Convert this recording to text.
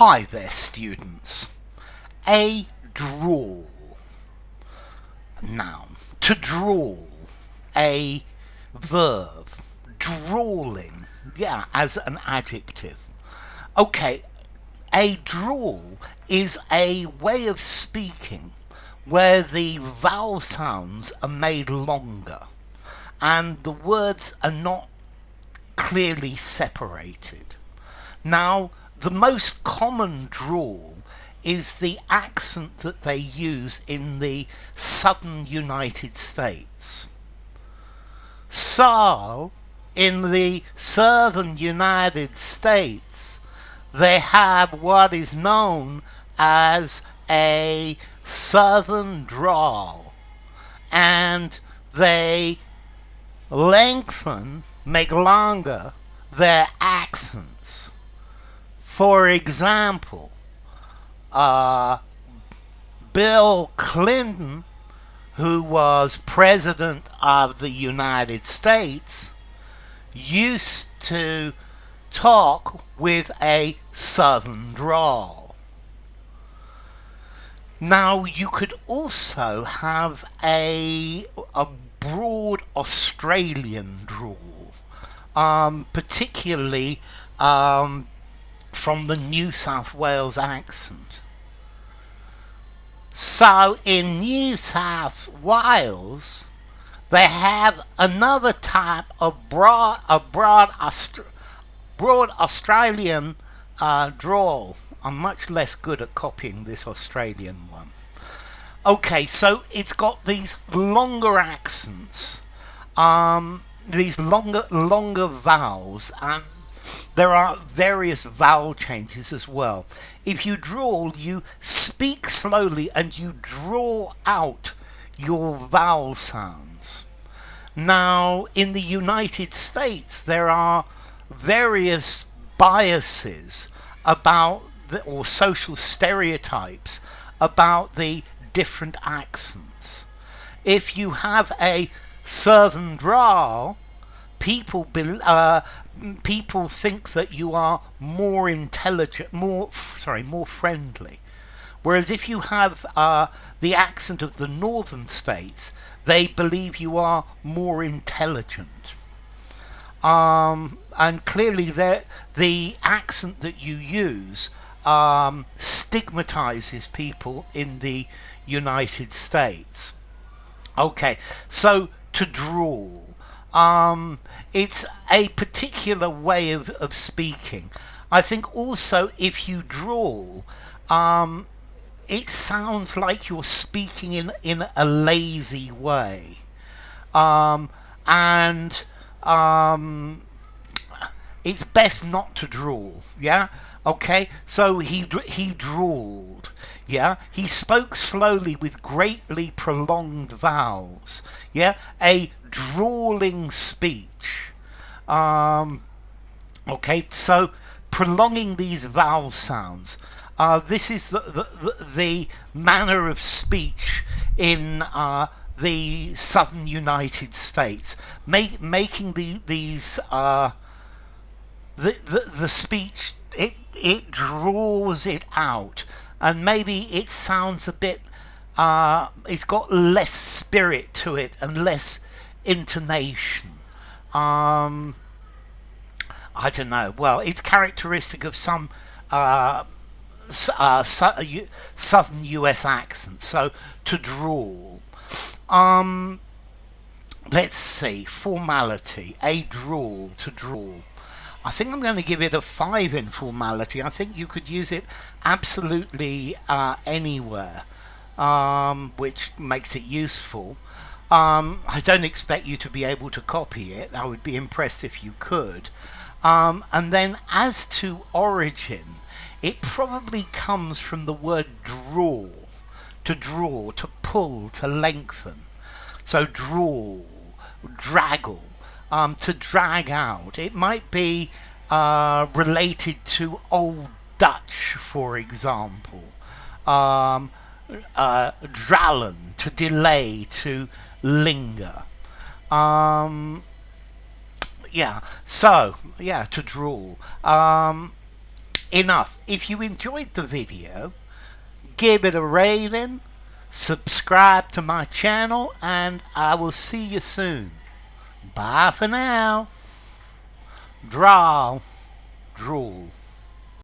Hi there, students. A drawl. Noun. To drawl. A verb. Drawling. Yeah, as an adjective. Okay, a drawl is a way of speaking where the vowel sounds are made longer and the words are not clearly separated. Now, the most common drawl is the accent that they use in the southern United States. So, in the southern United States, they have what is known as a southern drawl, and they make longer their accents. For example, Bill Clinton, who was president of the United States, used to talk with a southern drawl. Now, you could also have a broad Australian drawl, particularly from the New South Wales accent. So in New South Wales, they have another type of broad Australian drawl. I'm much less good at copying this Australian one. Okay, so it's got these longer accents, these longer vowels, and there are various vowel changes as well. If you drawl, you speak slowly and you draw out your vowel sounds. Now, in the United States, there are various biases about or social stereotypes about the different accents. If you have a southern drawl, people think that you are more intelligent, more friendly. Whereas if you have the accent of the northern states, they believe you are more intelligent. And clearly the accent that you use stigmatizes people in the United States. Okay, so to drawl. It's a particular way of speaking. I think also if you drawl, it sounds like you're speaking in a lazy way. It's best not to drawl, yeah? Okay, so he drawled, yeah? He spoke slowly with greatly prolonged vowels, yeah? A drawling speech. Okay, so prolonging these vowel sounds. This is the manner of speech in the southern United States, making the speech, it draws it out, and maybe it sounds a bit, it's got less spirit to it and less intonation. I don't know. Well, it's characteristic of some southern US accents. So to drawl. Let's see. Formality. A drawl. To drawl. I think I'm going to give it a 5 in formality. I think you could use it absolutely anywhere, which makes it useful. I don't expect you to be able to copy it. I would be impressed if you could. And then as to origin, it probably comes from the word draw, to pull, to lengthen. So drawl, draggle, to drag out. It might be related to Old Dutch, for example. Drallen, to delay, to linger. To drawl. enough. If you enjoyed the video, give it a rating, subscribe to my channel, and I will see you soon. Bye for now. Drawl. Drool.